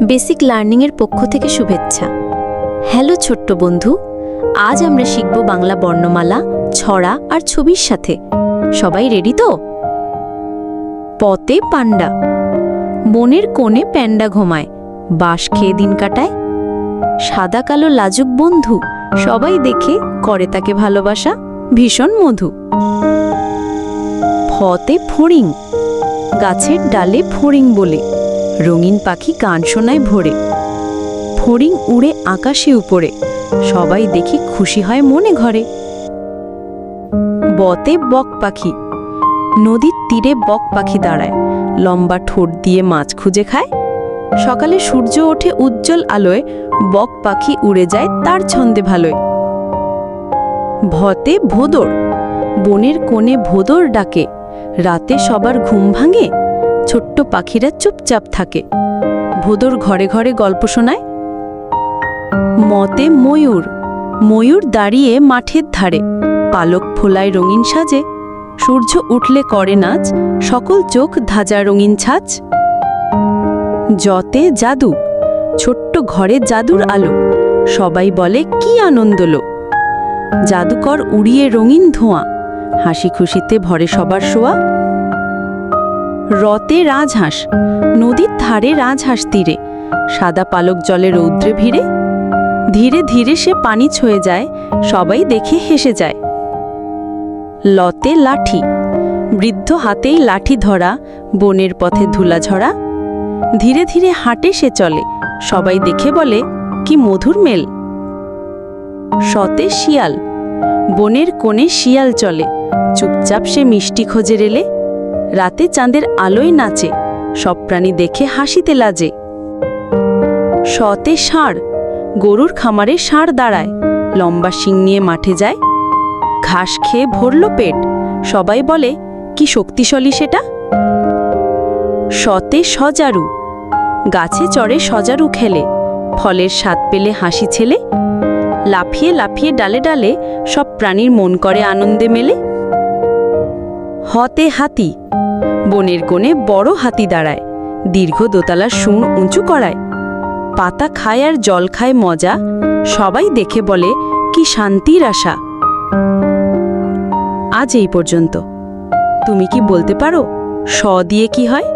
Basic learning এর পক্ষ থেকে শুভেচ্ছা। হ্যালো ছোট্ট বন্ধু, আজ আমরা শিখব বাংলা বর্ণমালা, ছড়া আর ছবির সাথে। সবাই রেডি তো? পতে পান্ডা, বনের কোণে প্যান্ডা ঘুমায়, বাঁশ খেয়ে দিন কাটায়। সাদা কালো লাজুক বন্ধু, সবাই দেখে করে তাকে ভালোবাসা, ভীষণ মধু। ফতে ফড়িং, গাছের ডালে ফড়িং বলে, রঙিন পাখি গান শোনায় ভোরে। ফড়িং উড়ে আকাশে উপরে, সবাই দেখি খুশি হয় মনে ঘরে। বতে বক পাখি, নদীর তীরে বক পাখি দাঁড়ায়, লম্বা ঠোঁট দিয়ে মাছ খুঁজে খায়। সকালে সূর্য ওঠে উজ্জ্বল আলোয়, বক পাখি উড়ে যায় তার ছন্দে ভালোয়। ভতে ভোদর, বনের কোণে ভোদর ডাকে, রাতে সবার ঘুম ভাঙে, ছোট্ট পাখিরা চুপচাপ থাকে। ভোদর ঘরে ঘরে গল্প শোনায়। মতে ময়ূর, ময়ূর দাঁড়িয়ে মাঠের ধারে, পালক ফোলায় রঙিন সাজে, সূর্য উঠলে করে নাচ, সকল চোখ ধাজা রঙিন ছাঁচ। যতে জাদু, ছোট্ট ঘরে জাদুর আলো, সবাই বলে কি আনন্দ লো। জাদুকর উড়িয়ে রঙিন ধোঁয়া, হাসি খুশিতে ভরে সবার শোয়া। রতে রাজহাঁস, নদীর ধারে রাজহাঁস তীরে, সাদা পালক জলে রৌদ্রে ভিড়ে। ধীরে ধীরে সে পানি ছুঁয়ে যায়, সবাই দেখে হেসে যায়। লতে লাঠি, বৃদ্ধ হাতেই লাঠি ধরা, বনের পথে ধুলা ঝরা। ধীরে ধীরে হাঁটে সে চলে, সবাই দেখে বলে কি মধুর মেল। শতে শিয়াল, বনের কোণে শিয়াল চলে, চুপচাপ সে মিষ্টি খোঁজে রেলে। রাতে চাঁদের আলোয় নাচে, সব প্রাণী দেখে হাসিতে লাজে। শতে ষাঁড়, গরুর খামারে ষাঁড় দাঁড়ায়, লম্বা শিং নিয়ে মাঠে যায়। ঘাস খেয়ে ভরল পেট, সবাই বলে কি শক্তিশালী সেটা। শতে সজারু, গাছে চড়ে সজারু খেলে, ফলের স্বাদ পেলে হাসি ছেলে। লাফিয়ে লাফিয়ে ডালে ডালে, সব প্রাণীর মন করে আনন্দে মেলে। হতে হাতি, বনের কোণে বড় হাতি দাঁড়ায়, দীর্ঘ দোতলা শুঁড় উঁচু করায়। পাতা খায় আর জল খায় মজা, সবাই দেখে বলে কি শান্তির আশা। আজ এই পর্যন্ত। তুমি কি বলতে পারো স দিয়ে কি হয়?